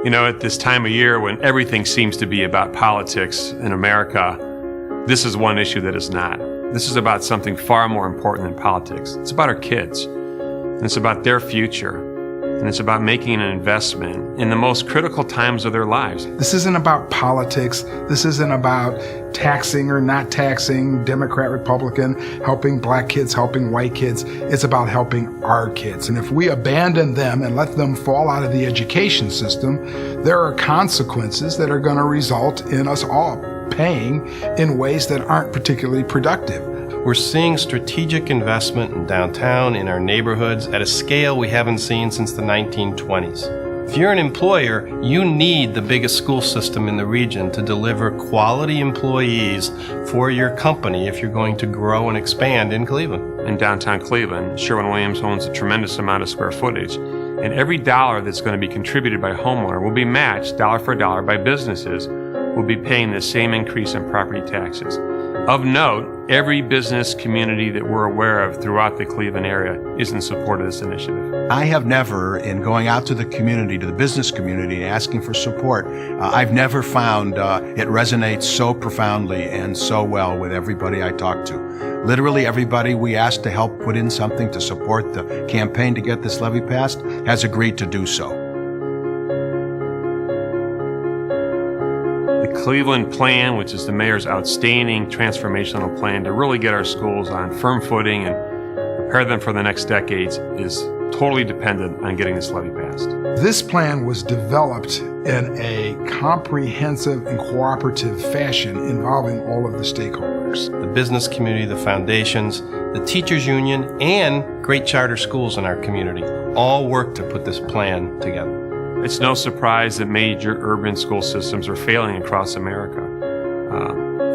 You know, at this time of year when everything seems to be about politics in America, this is one issue that is not. This is about something far more important than politics. It's about our kids, and it's about their future, and it's about making an investment in the most critical times of their lives. This isn't about politics. This isn't about taxing or not taxing, Democrat, Republican, helping black kids, helping white kids. It's about helping our kids. And if we abandon them and let them fall out of the education system, there are consequences that are going to result in us all paying in ways that aren't particularly productive. We're seeing strategic investment in downtown, in our neighborhoods, at a scale we haven't seen since the 1920s. If you're an employer, you need the biggest school system in the region to deliver quality employees for your company if you're going to grow and expand in Cleveland. In downtown Cleveland, Sherwin-Williams owns a tremendous amount of square footage, and every dollar that's going to be contributed by a homeowner will be matched dollar for dollar by businesses who will be paying the same increase in property taxes. Of note, every business community that we're aware of throughout the Cleveland area is in support of this initiative. I have never, in going out to the community, to the business community, and asking for support, I've never found it resonates so profoundly and so well with everybody I talk to. Literally everybody we asked to help put in something to support the campaign to get this levy passed has agreed to do so. The Cleveland plan, which is the mayor's outstanding transformational plan to really get our schools on firm footing and prepare them for the next decades, is totally dependent on getting this levy passed. This plan was developed in a comprehensive and cooperative fashion involving all of the stakeholders. The business community, the foundations, the teachers union, and great charter schools in our community all work to put this plan together. It's no surprise that major urban school systems are failing across America,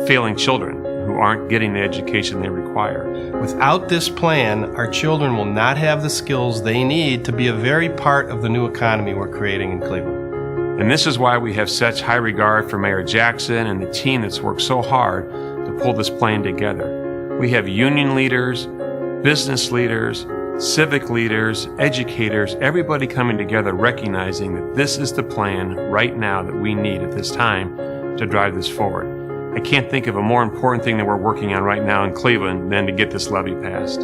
failing children who aren't getting the education they require. Without this plan, our children will not have the skills they need to be a very part of the new economy we're creating in Cleveland. And this is why we have such high regard for Mayor Jackson and the team that's worked so hard to pull this plan together. We have union leaders, business leaders, civic leaders, educators, everybody coming together recognizing that this is the plan right now that we need at this time to drive this forward. I can't think of a more important thing that we're working on right now in Cleveland than to get this levy passed.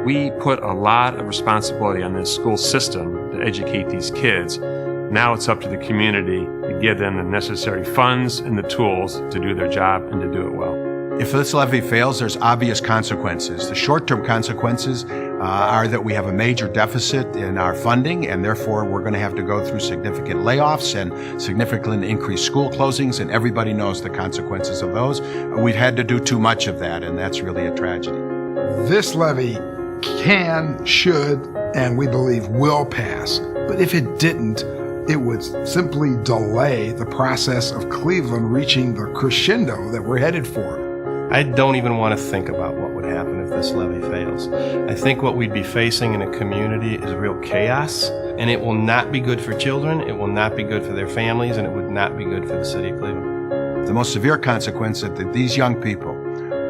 We put a lot of responsibility on this school system to educate these kids. Now it's up to the community to give them the necessary funds and the tools to do their job and to do it well. If this levy fails, there's obvious consequences. The short-term consequences are that we have a major deficit in our funding, and therefore we're going to have to go through significant layoffs and significantly increased school closings, and everybody knows the consequences of those. We've had to do too much of that, and that's really a tragedy. This levy can, should, and we believe will pass. But if it didn't, it would simply delay the process of Cleveland reaching the crescendo that we're headed for. I don't even want to think about what would happen if this levy fails. I think what we'd be facing in a community is real chaos, and it will not be good for children, it will not be good for their families, and it would not be good for the city of Cleveland. The most severe consequence is that these young people,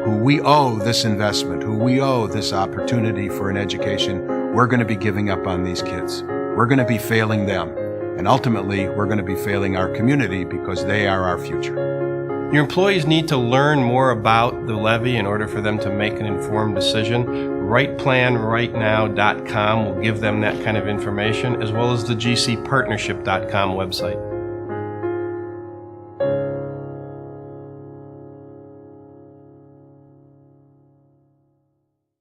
who we owe this investment, who we owe this opportunity for an education, we're going to be giving up on these kids. We're going to be failing them. And ultimately, we're going to be failing our community because they are our future. Your employees need to learn more about the levy in order for them to make an informed decision. WritePlanRightNow.com will give them that kind of information, as well as the GCPartnership.com website.